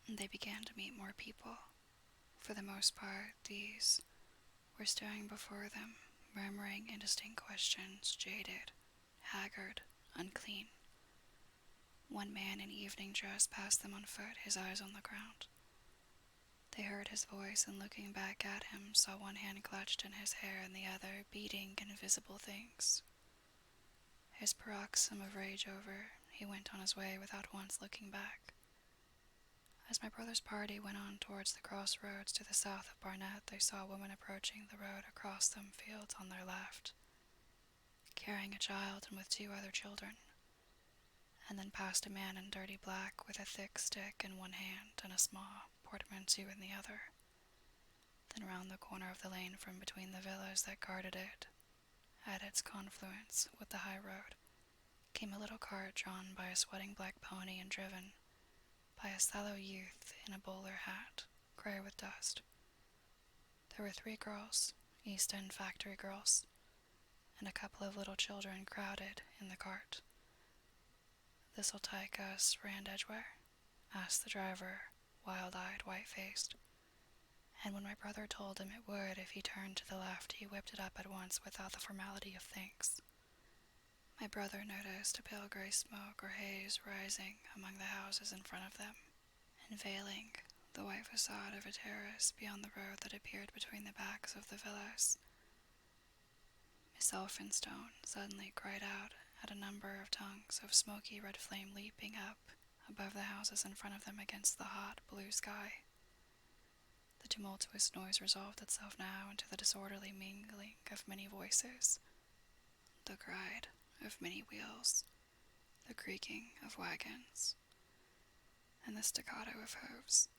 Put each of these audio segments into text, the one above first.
They began to meet more people. For the most part, these were staring before them, murmuring indistinct questions, jaded, haggard, unclean. One man in evening dress passed them on foot, his eyes on the ground. They heard his voice, and looking back at him, saw one hand clutched in his hair and the other beating invisible things. His paroxysm of rage over, he went on his way without once looking back. As my brother's party went on towards the crossroads to the south of Barnet, they saw a woman approaching the road across some fields on their left, carrying a child and with two other children, and then passed a man in dirty black with a thick stick in one hand and a small portmanteau in the other. Then round the corner of the lane from between the villas that guarded it, at its confluence with the high road, came a little cart drawn by a sweating black pony and driven by a sallow youth in a bowler hat, grey with dust. There were 3 girls, East End factory girls, and a couple of little children crowded in the cart. "This'll take us round Edgware?" asked the driver, wild-eyed, white-faced. And when my brother told him it would if he turned to the left, he whipped it up at once without the formality of thanks. My brother noticed a pale gray smoke or haze rising among the houses in front of them, and veiling the white facade of a terrace beyond the road that appeared between the backs of the villas. Miss Elphinstone suddenly cried out at a number of tongues of smoky red flame leaping up above the houses in front of them against the hot blue sky. The tumultuous noise resolved itself now into the disorderly mingling of many voices, the gride of many wheels, the creaking of wagons, and the staccato of hoofs.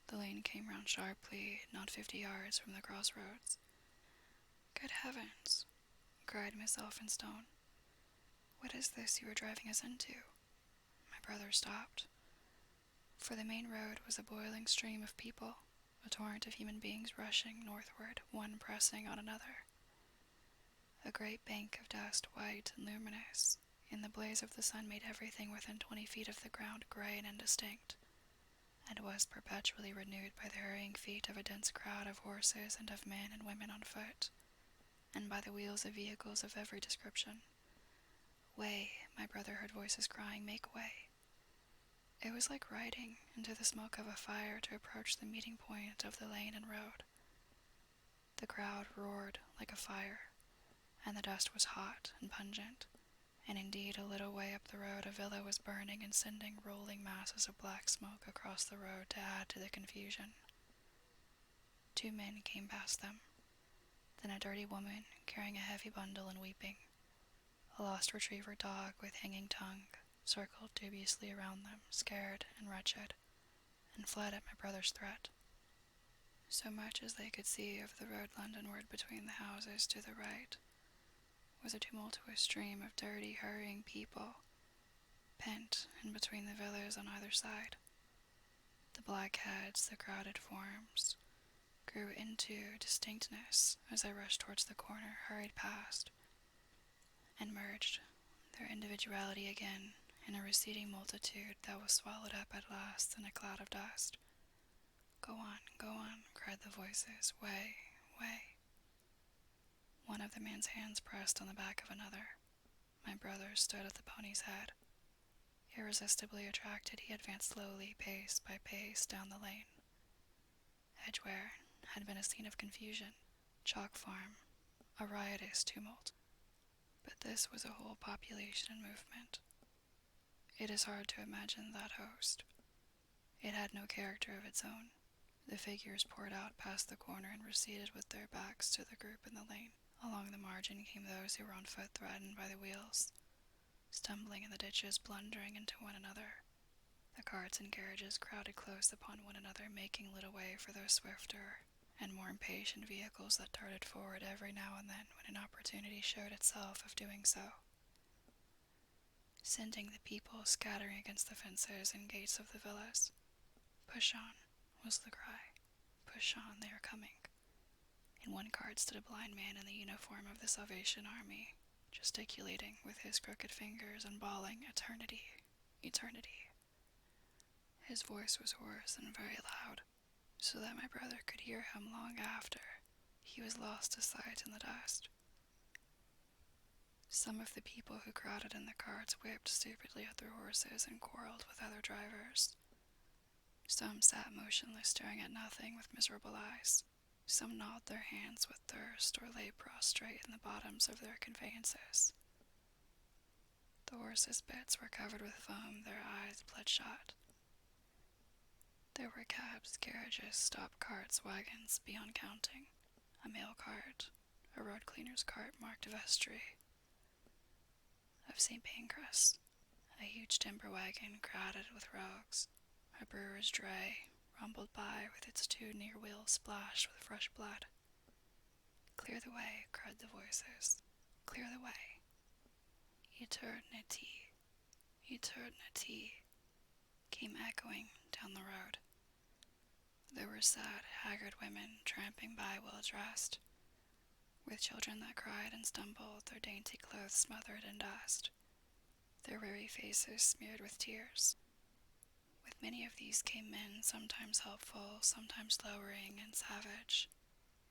The lane came round sharply, not 50 yards from the crossroads. "Good heavens!" cried Miss Elphinstone. "What is this you are driving us into?" My brother stopped. For the main road was a boiling stream of people, a torrent of human beings rushing northward, one pressing on another. A great bank of dust, white and luminous, in the blaze of the sun made everything within 20 feet of the ground gray and indistinct, and was perpetually renewed by the hurrying feet of a dense crowd of horses and of men and women on foot, and by the wheels of vehicles of every description. "Way," my brother heard voices crying, "make way." It was like riding into the smoke of a fire to approach the meeting point of the lane and road. The crowd roared like a fire, and the dust was hot and pungent, and indeed a little way up the road a villa was burning and sending rolling masses of black smoke across the road to add to the confusion. 2 men came past them, then a dirty woman carrying a heavy bundle and weeping. A lost retriever dog with hanging tongue circled dubiously around them, scared and wretched, and fled at my brother's threat. So much as they could see of the road Londonward between the houses to the right was a tumultuous stream of dirty, hurrying people, pent in between the villas on either side. The black heads, the crowded forms, grew into distinctness as I rushed towards the corner, hurried past, and merged their individuality again in a receding multitude that was swallowed up at last in a cloud of dust. Go on," cried the voices. "Way, way." One of the man's hands pressed on the back of another. My brother stood at the pony's head. Irresistibly attracted, he advanced slowly, pace by pace, down the lane. Edgware had been a scene of confusion, Chalk Farm, a riotous tumult. But this was a whole population in movement. It is hard to imagine that host. It had no character of its own. The figures poured out past the corner and receded with their backs to the group in the lane. Along the margin came those who were on foot, threatened by the wheels, stumbling in the ditches, blundering into one another. The carts and carriages crowded close upon one another, making little way for those swifter and more impatient vehicles that darted forward every now and then when an opportunity showed itself of doing so. Sending the people scattering against the fences and gates of the villas. "Push on," was the cry. "Push on, they are coming." In one cart stood a blind man in the uniform of the Salvation Army, gesticulating with his crooked fingers and bawling, "Eternity, eternity." His voice was hoarse and very loud, so that my brother could hear him long after he was lost to sight in the dust. Some of the people who crowded in the carts whipped stupidly at their horses and quarreled with other drivers. Some sat motionless, staring at nothing with miserable eyes. Some gnawed their hands with thirst or lay prostrate in the bottoms of their conveyances. The horses' bits were covered with foam, their eyes bloodshot. There were cabs, carriages, stopped carts, wagons, beyond counting. A mail cart, a road cleaner's cart marked vestry of St. Pancras, a huge timber wagon crowded with rogues, a brewer's dray rumbled by with its two near wheels splashed with fresh blood. "Clear the way," cried the voices. "Clear the way." "Eternity, eternity," came echoing down the road. There were sad, haggard women tramping by well-dressed, with children that cried and stumbled, their dainty clothes smothered in dust, their weary faces smeared with tears. With many of these came men, sometimes helpful, sometimes lowering and savage.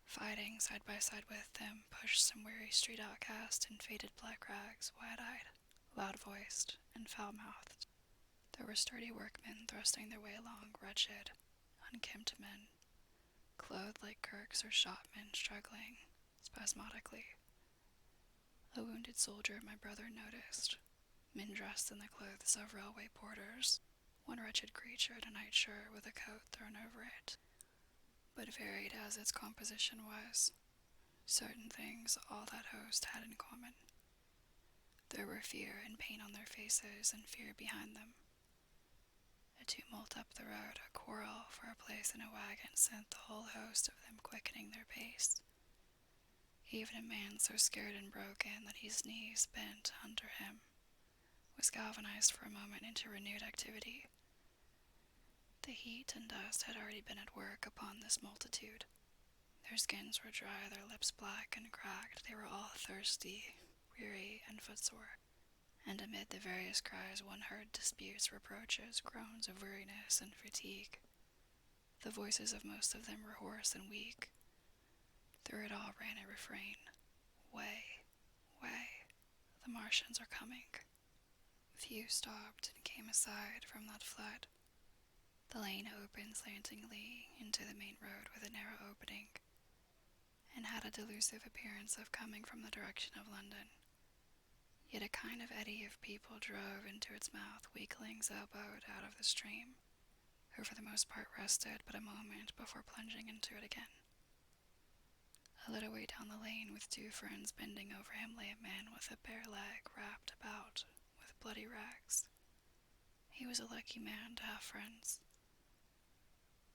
Fighting side by side with them, pushed some weary street outcast in faded black rags, wide-eyed, loud-voiced, and foul-mouthed. There were sturdy workmen thrusting their way along, wretched, unkempt men, clothed like clerks or shopmen, struggling spasmodically. A wounded soldier my brother noticed, men dressed in the clothes of railway porters, one wretched creature in a nightshirt with a coat thrown over it. But varied as its composition was, certain things all that host had in common. There were fear and pain on their faces, and fear behind them. A tumult up the road, a quarrel for a place in a wagon, sent the whole host of them quickening their pace. Even a man so scared and broken that his knees bent under him was galvanized for a moment into renewed activity. The heat and dust had already been at work upon this multitude. Their skins were dry, their lips black and cracked. They were all thirsty, weary, and footsore. And amid the various cries one heard disputes, reproaches, groans of weariness and fatigue. The voices of most of them were hoarse and weak. Through it all ran a refrain: "Way, way, the Martians are coming." Few stopped and came aside from that flood. The lane opened slantingly into the main road with a narrow opening, and had a delusive appearance of coming from the direction of London. Yet a kind of eddy of people drove into its mouth, weaklings elbowed out of the stream, who for the most part rested but a moment before plunging into it again. A little way down the lane, with two friends bending over him, lay a man with a bare leg wrapped about with bloody rags. He was a lucky man to have friends.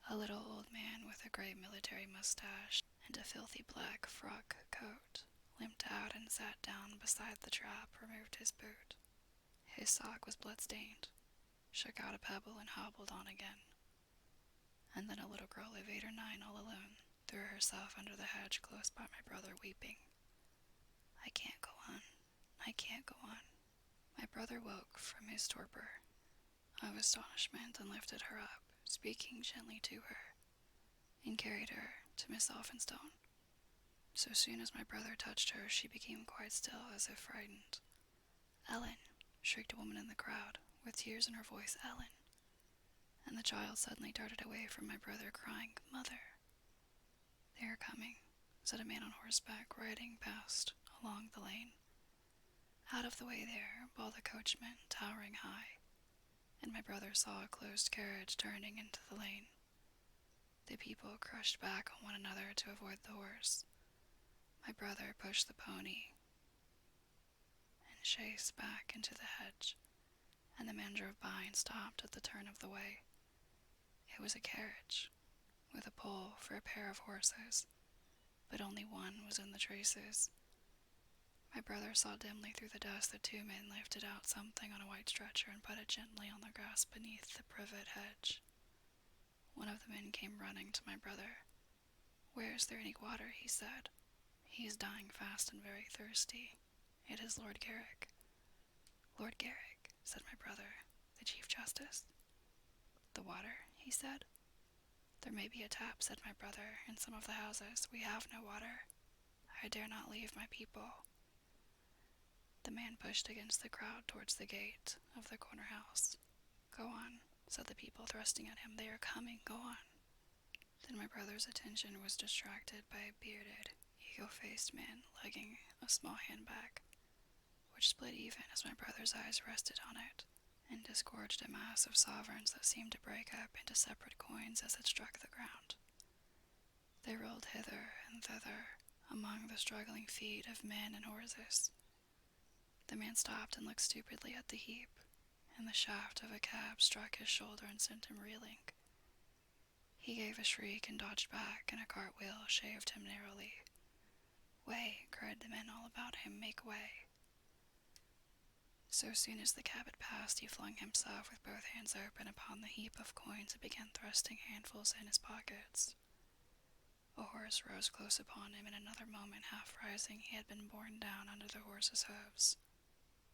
A little old man with a gray military mustache and a filthy black frock coat limped out and sat down beside the trap, removed his boot. His sock was blood-stained, shook out a pebble and hobbled on again. And then a little girl of 8 or 9, all alone, threw herself under the hedge close by my brother, weeping. "I can't go on, I can't go on." My brother woke from his torpor of astonishment and lifted her up, speaking gently to her, and carried her to Miss Elphinstone. So soon as my brother touched her, she became quite still, as if frightened. "Ellen!" shrieked a woman in the crowd, with tears in her voice. "Ellen!" And the child suddenly darted away from my brother, crying, "Mother!" "They are coming," said a man on horseback, riding past along the lane. "Out of the way there," bawled the coachman, towering high, and my brother saw a closed carriage turning into the lane. The people crushed back on one another to avoid the horse. My brother pushed the pony and chased back into the hedge, and the man drove by and stopped at the turn of the way. It was a carriage, with a pole for a pair of horses, but only one was in the traces. My brother saw dimly through the dust that 2 men lifted out something on a white stretcher and put it gently on the grass beneath the privet hedge. One of the men came running to my brother. "Where is there any water?" he said. "He is dying fast and very thirsty. It is Lord Garrick." "Lord Garrick," said my brother, "the Chief Justice?" the water?" he said. "There may be a tap," said my brother, "in some of the houses. We have no water. I dare not leave my people." The man pushed against the crowd towards the gate of the corner house. "Go on," said the people, thrusting at him. "They are coming. Go on." Then my brother's attention was distracted by a bearded, eagle-faced man lugging a small handbag, which split even as my brother's eyes rested on it, and disgorged a mass of sovereigns that seemed to break up into separate coins as it struck the ground. They rolled hither and thither among the struggling feet of men and horses. The man stopped and looked stupidly at the heap, and the shaft of a cab struck his shoulder and sent him reeling. He gave a shriek and dodged back, and a cartwheel shaved him narrowly. "Way!" cried the men all about him. "Make way!" So soon as the cab had passed, he flung himself with both hands open upon the heap of coins and began thrusting handfuls in his pockets. A horse rose close upon him. In another moment, half rising, he had been borne down under the horse's hoofs.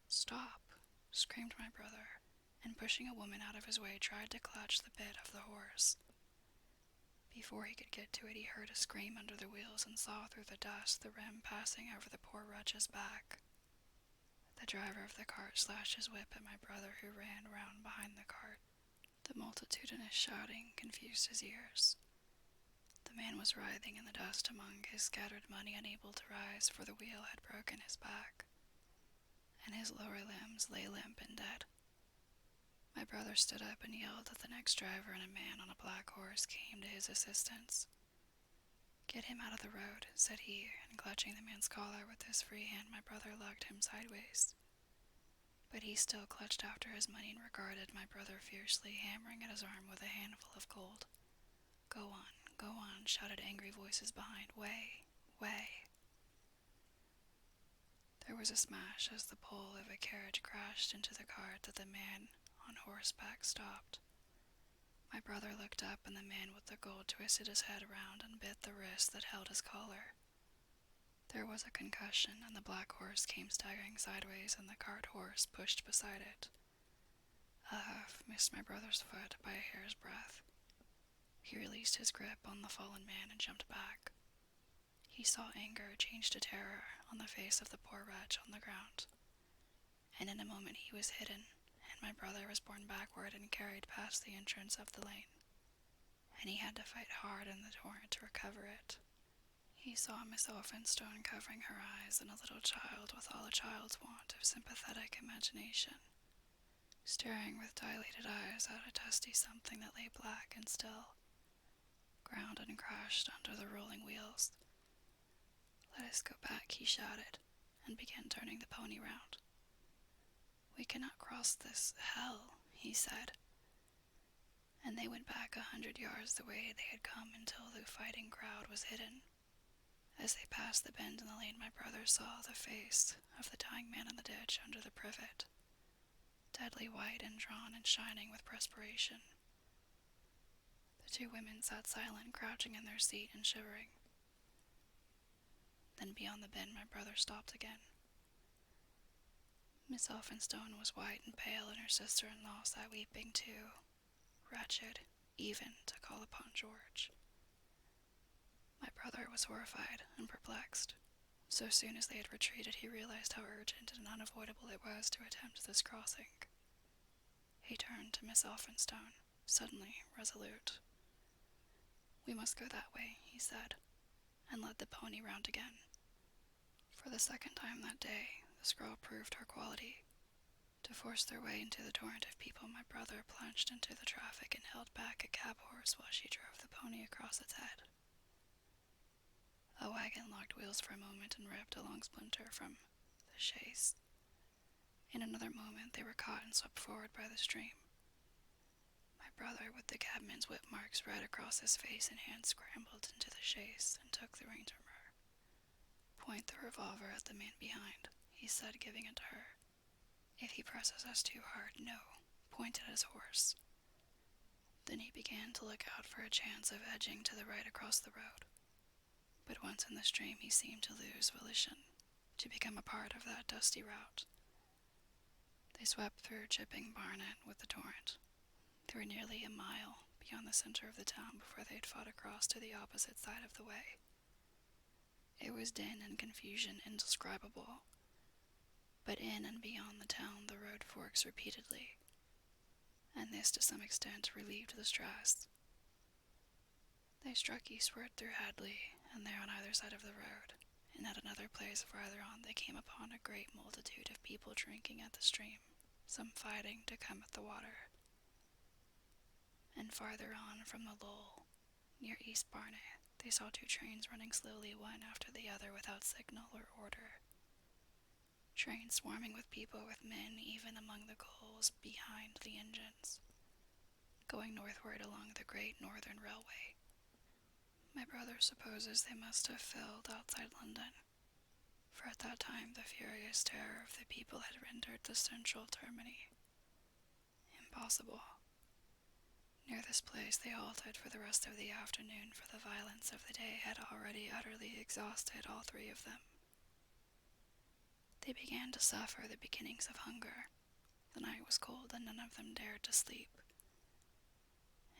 "Stop!" screamed my brother, and pushing a woman out of his way, tried to clutch the bit of the horse. Before he could get to it, he heard a scream under the wheels and saw through the dust the rim passing over the poor wretch's back. The driver of the cart slashed his whip at my brother, who ran round behind the cart. The multitudinous shouting confused his ears. The man was writhing in the dust among his scattered money, unable to rise, for the wheel had broken his back, and his lower limbs lay limp and dead. My brother stood up and yelled at the next driver, and a man on a black horse came to his assistance. "Get him out of the road," said he, and clutching the man's collar with his free hand, my brother lugged him sideways. But he still clutched after his money and regarded my brother fiercely, hammering at his arm with a handful of gold. Go on," shouted angry voices behind. "Way, way." There was a smash as the pole of a carriage crashed into the cart that the man on horseback stopped. My brother looked up, and the man with the gold twisted his head around and bit the wrist that held his collar. There was a concussion, and the black horse came staggering sideways, and the cart horse pushed beside it. A hoof missed my brother's foot by a hair's breadth. He released his grip on the fallen man and jumped back. He saw anger change to terror on the face of the poor wretch on the ground, and in a moment he was hidden, and my brother was borne backward and carried past the entrance of the lane, and he had to fight hard in the torrent to recover it. He saw Miss Elphinstone covering her eyes, and a little child with all a child's want of sympathetic imagination, staring with dilated eyes at a dusty something that lay black and still, ground and crashed under the rolling wheels. "Let us go back," he shouted, and began turning the pony round. "We cannot cross this hell," he said. And they went back 100 yards the way they had come until the fighting crowd was hidden. As they passed the bend in the lane, my brother saw the face of the dying man in the ditch under the privet, deadly white and drawn and shining with perspiration. The two women sat silent, crouching in their seat and shivering. Then beyond the bend my brother stopped again. Miss Elphinstone was white and pale, and her sister-in-law sat weeping too, wretched even to call upon George. My brother was horrified and perplexed. So soon as they had retreated, he realized how urgent and unavoidable it was to attempt this crossing. He turned to Miss Elphinstone, suddenly resolute. "We must go that way," he said, and led the pony round again. For the second time that day, this girl proved her quality. To force their way into the torrent of people, my brother plunged into the traffic and held back a cab horse while she drove the pony across its head. A wagon locked wheels for a moment and ripped a long splinter from the chaise. In another moment they were caught and swept forward by the stream. My brother, with the cabman's whip marks right across his face and hands, scrambled into the chaise and took the reins from her. "Point the revolver at the man behind," he said, giving it to her. "If he presses us too hard, no, point it at his horse." Then he began to look out for a chance of edging to the right across the road. But once in the stream he seemed to lose volition, to become a part of that dusty route. They swept through Chipping Barnet with the torrent. They were nearly a mile beyond the center of the town before they had fought across to the opposite side of the way. It was din and confusion indescribable, but in and beyond the town the road forks repeatedly, and this to some extent relieved the stress. They struck eastward through Hadley, and there on either side of the road, and at another place farther on they came upon a great multitude of people drinking at the stream, some fighting to come at the water. And farther on from the lull, near East Barnet, they saw two trains running slowly one after the other without signal or order. Trains swarming with people, with men even among the coals behind the engines, going northward along the Great Northern Railway. My brother supposes they must have filled outside London, for at that time the furious terror of the people had rendered the central termini impossible. Near this place they halted for the rest of the afternoon, for the violence of the day had already utterly exhausted all three of them. They began to suffer the beginnings of hunger. The night was cold, and none of them dared to sleep.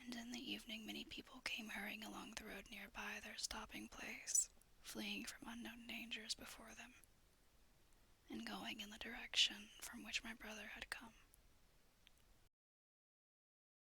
And in the evening many people came hurrying along the road nearby their stopping place, fleeing from unknown dangers before them, and going in the direction from which my brother had come.